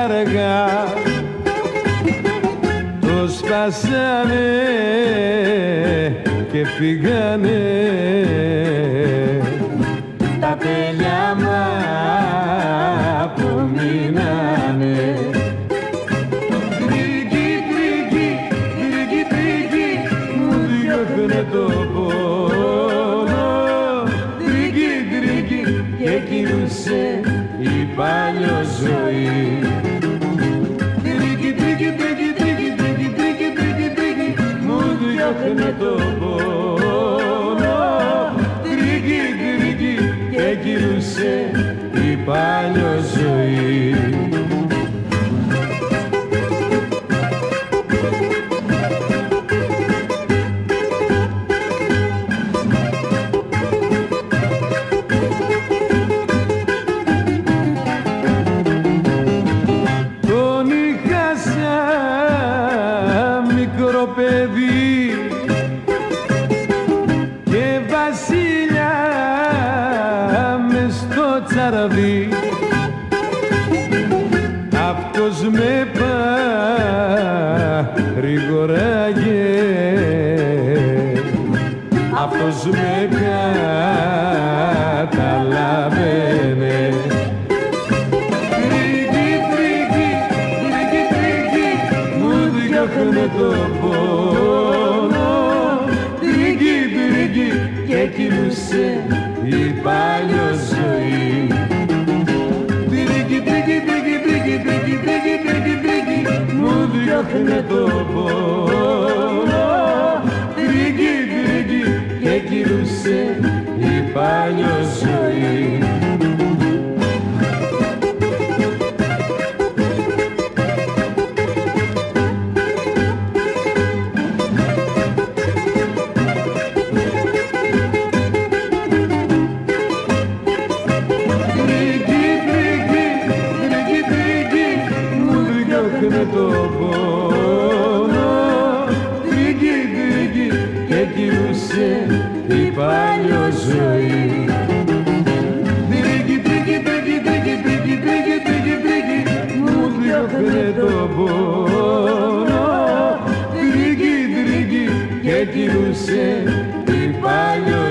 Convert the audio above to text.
αργά το σπάσανε και φύγανε τα τέλεια που μείνανε. Τρίκι, τρίκι, τρίκι, τρίκι μου διώχνε το πόνο. Τρίκι, τρίκι και κυλούσε η παλιό ζωή. Τρίκι, τρίκι, τρίκι, τρίκι, τρίκι, τρίκι, τρίκι, τρίκι μου διώχνε το πόνο. Τρίκι, τρίκι και κυλούσε η παλιό ζωή. Τον είχα σαν μικρό παιδί και βασιλιά μες στο τσαραβί. Αυτός με παρηγοράγε, αυτός με καταλάβαινε. Τρίκι, τρίκι, τρίκι, τρίκι μου διώχνε το πόνο. Τρίκι, τρίκι και κυλούσε η παλιό ζωή. Τρίκι, τρίκι, τρίκι, τρίκι, τρίκι, τρίκι, τρίκι, τρίκι μου διώχνε το πόνο. Τρίκι, τρίκι και κυλούσε η παλιό ζωή. Με το πόνο. Τρίκι, τρίκι και κυλούσε η παλιό ζωή. Τρίκι, τρίκι, τρίκι, τρίκι, τρίκι, τρίκι, τρίκι, τρίκι μου διώχνε το πόνο. Τρίκι, τρίκι και κυλούσε η παλιό